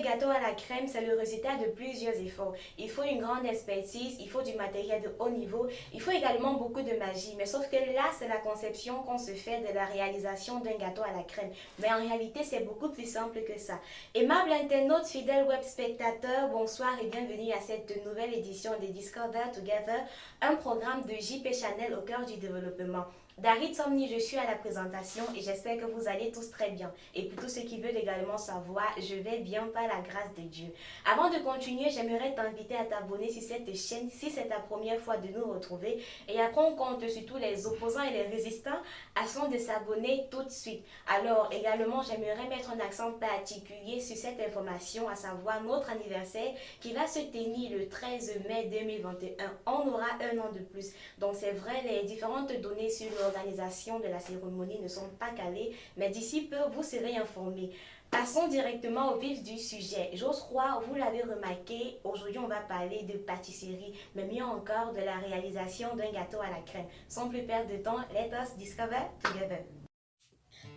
gâteau à la crème, c'est le résultat de plusieurs efforts. Il faut une grande expertise, il faut du matériel de haut niveau, il faut également beaucoup de magie. Mais sauf que là, c'est la conception qu'on se fait de la réalisation d'un gâteau à la crème. Mais en réalité, c'est beaucoup plus simple que ça. Aimable internaute, fidèle web spectateur, bonsoir et bienvenue à cette nouvelle édition de Discover Together, un programme de JP Channel au cœur du développement. Darit Somni, je suis à la présentation et j'espère que vous allez tous très bien. Et pour tous ceux qui veulent également savoir, je vais bien par la grâce de Dieu. Avant de continuer, j'aimerais t'inviter à t'abonner sur cette chaîne si c'est ta première fois de nous retrouver. Et après, on compte sur tous les opposants et les résistants afin de s'abonner tout de suite. Alors, également, j'aimerais mettre un accent particulier sur cette information, à savoir notre anniversaire qui va se tenir le 13 mai 2021. On aura un an de plus. Donc, c'est vrai, les différentes données sur l'organisation de la cérémonie ne sont pas calées, mais d'ici peu, vous serez informés. Passons directement au vif du sujet. J'ose croire, vous l'avez remarqué, aujourd'hui on va parler de pâtisserie, mais mieux encore de la réalisation d'un gâteau à la crème. Sans plus perdre de temps, let us discover together.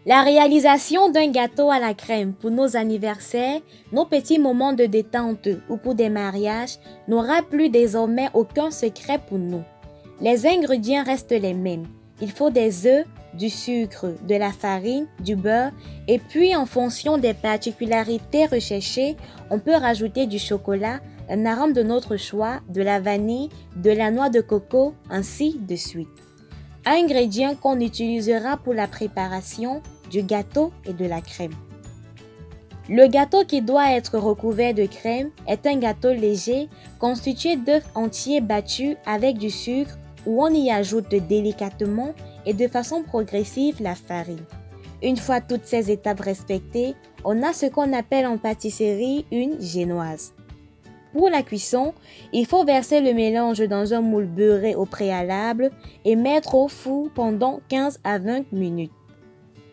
La réalisation d'un gâteau à la crème pour nos anniversaires, nos petits moments de détente ou pour des mariages n'aura plus désormais aucun secret pour nous. Les ingrédients restent les mêmes. Il faut des œufs, du sucre, de la farine, du beurre et puis en fonction des particularités recherchées, on peut rajouter du chocolat, un arôme de notre choix, de la vanille, de la noix de coco, ainsi de suite. Ingrédients qu'on utilisera pour la préparation du gâteau et de la crème. Le gâteau qui doit être recouvert de crème est un gâteau léger constitué d'œufs entiers battus avec du sucre où on y ajoute délicatement et de façon progressive la farine. Une fois toutes ces étapes respectées, on a ce qu'on appelle en pâtisserie une génoise. Pour la cuisson, il faut verser le mélange dans un moule beurré au préalable et mettre au four pendant 15 à 20 minutes.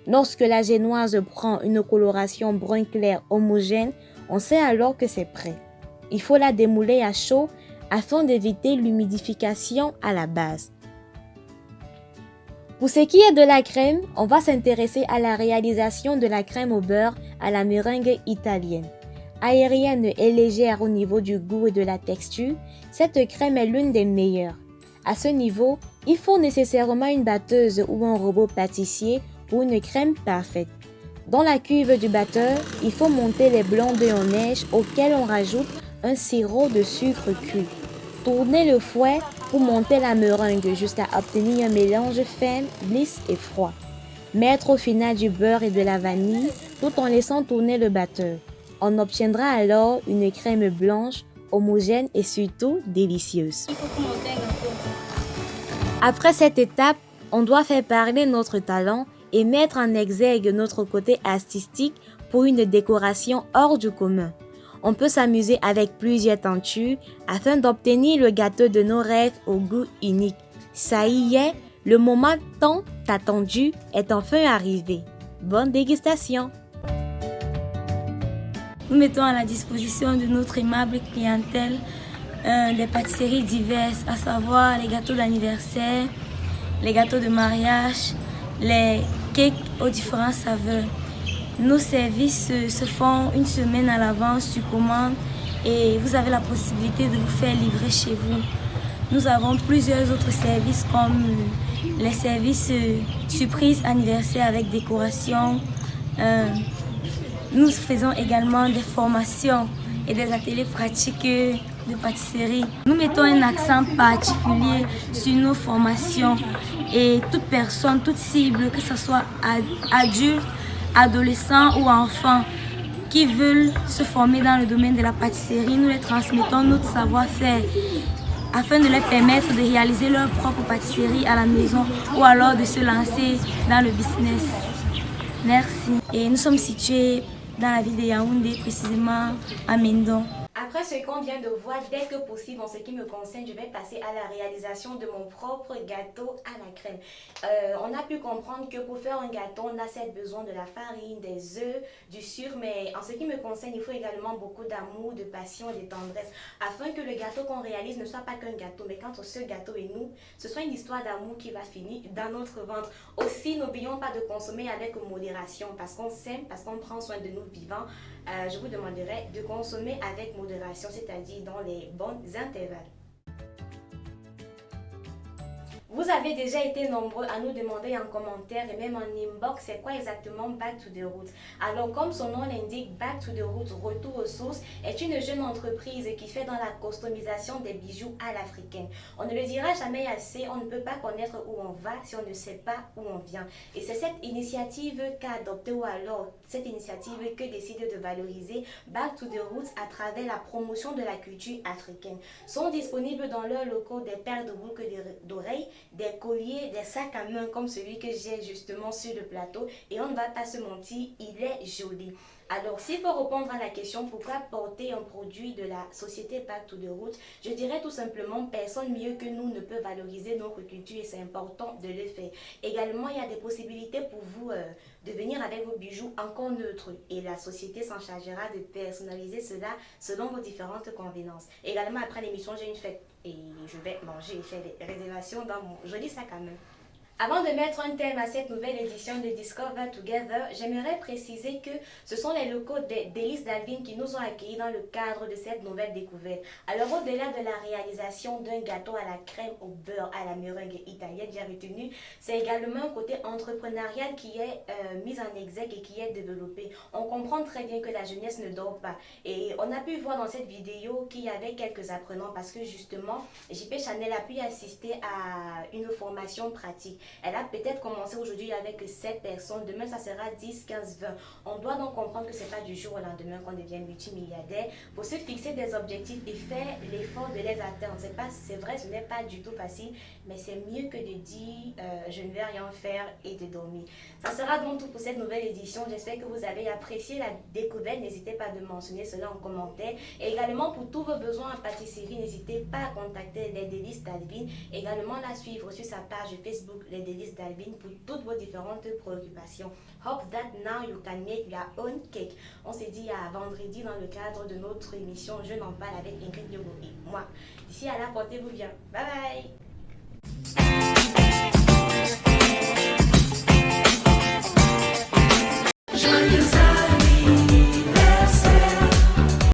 Lorsque la génoise prend une coloration brun clair homogène, on sait alors que c'est prêt. Il faut la démouler à chaud afin d'éviter l'humidification à la base. Pour ce qui est de la crème, on va s'intéresser à la réalisation de la crème au beurre à la meringue italienne. Aérienne et légère au niveau du goût et de la texture, cette crème est l'une des meilleures. À ce niveau, il faut nécessairement une batteuse ou un robot pâtissier pour une crème parfaite. Dans la cuve du batteur, il faut monter les blancs d'œufs en neige auxquels on rajoute un sirop de sucre cuit. Tournez le fouet pour monter la meringue jusqu'à obtenir un mélange ferme, lisse et froid. Mettre au final du beurre et de la vanille tout en laissant tourner le batteur. On obtiendra alors une crème blanche, homogène et surtout délicieuse. Après cette étape, on doit faire parler notre talent et mettre en exergue notre côté artistique pour une décoration hors du commun. On peut s'amuser avec plusieurs tentures afin d'obtenir le gâteau de nos rêves au goût unique. Ça y est, le moment tant attendu est enfin arrivé. Bonne dégustation! Nous mettons à la disposition de notre aimable clientèle des pâtisseries diverses, à savoir les gâteaux d'anniversaire, les gâteaux de mariage, les cakes aux différentes saveurs. Nos services se font une semaine à l'avance sur commande et vous avez la possibilité de vous faire livrer chez vous. Nous avons plusieurs autres services comme les services surprise anniversaire avec décoration. Nous faisons également des formations et des ateliers pratiques de pâtisserie. Nous mettons un accent particulier sur nos formations et toute personne, toute cible, que ce soit adulte, adolescents ou enfants qui veulent se former dans le domaine de la pâtisserie, nous les transmettons notre savoir-faire afin de leur permettre de réaliser leur propre pâtisserie à la maison ou alors de se lancer dans le business. Merci. Et nous sommes situés dans la ville de Yaoundé, précisément à Mendon. Après ce qu'on vient de voir, dès que possible, en ce qui me concerne, je vais passer à la réalisation de mon propre gâteau à la crème. On a pu comprendre que pour faire un gâteau, on a certes besoin de la farine, des œufs, du sucre, mais en ce qui me concerne, il faut également beaucoup d'amour, de passion et de tendresse, afin que le gâteau qu'on réalise ne soit pas qu'un gâteau, mais quand ce gâteau et nous, ce soit une histoire d'amour qui va finir dans notre ventre. Aussi, n'oublions pas de consommer avec modération, parce qu'on s'aime, parce qu'on prend soin de nous vivants. Je vous demanderai de consommer avec modération, c'est-à-dire dans les bons intervalles. Vous avez déjà été nombreux à nous demander en commentaire et même en inbox c'est quoi exactement Back to the Roots. Alors comme son nom l'indique, Back to the Roots, retour aux sources, est une jeune entreprise qui fait dans la customisation des bijoux à l'africaine. On ne le dira jamais assez, on ne peut pas connaître où on va si on ne sait pas où on vient. Et c'est cette initiative qu'a adoptée ou alors cette initiative que décide de valoriser Back to the Roots à travers la promotion de la culture africaine. Sont disponibles dans leurs locaux des paires de boucles d'oreilles, des colliers, des sacs à main comme celui que j'ai justement sur le plateau et on ne va pas se mentir, il est joli. Alors, s'il faut répondre à la question pourquoi porter un produit de la société Back to the Roots, je dirais tout simplement personne mieux que nous ne peut valoriser notre culture et c'est important de le faire. Également, il y a des possibilités pour vous de venir avec vos bijoux encore neutres et la société s'en chargera de personnaliser cela selon vos différentes convenances. Également, après l'émission, j'ai une fête et je vais manger et faire des réservations dans mon joli sac à main. Avant de mettre un thème à cette nouvelle édition de Discover Together, j'aimerais préciser que ce sont les locaux des Délices d'Alvin qui nous ont accueillis dans le cadre de cette nouvelle découverte. Alors au-delà de la réalisation d'un gâteau à la crème au beurre à la meringue italienne, j'ai retenu, c'est également un côté entrepreneurial qui est mis en exergue et qui est développé. On comprend très bien que la jeunesse ne dort pas. Et on a pu voir dans cette vidéo qu'il y avait quelques apprenants parce que justement, JP Chanel a pu assister à une formation pratique. Elle a peut-être commencé aujourd'hui avec 7 personnes, demain ça sera 10, 15, 20. On doit donc comprendre que ce n'est pas du jour au lendemain qu'on devient multimilliardaire. Pour se fixer des objectifs et faire l'effort de les atteindre. C'est vrai, ce n'est pas du tout facile, mais c'est mieux que de dire je ne vais rien faire et de dormir. Ça sera donc tout pour cette nouvelle édition. J'espère que vous avez apprécié la découverte. N'hésitez pas de mentionner cela en commentaire. Et également pour tous vos besoins en pâtisserie, n'hésitez pas à contacter les Délices d'Alvin. Également la suivre sur sa page Facebook Les Délices d'Alvin pour toutes vos différentes préoccupations. Hope that now you can make your own cake. On se dit à vendredi dans le cadre de notre émission Je n'en parle avec Ingrid Yogo et moi. D'ici à là, portez-vous bien. Bye bye.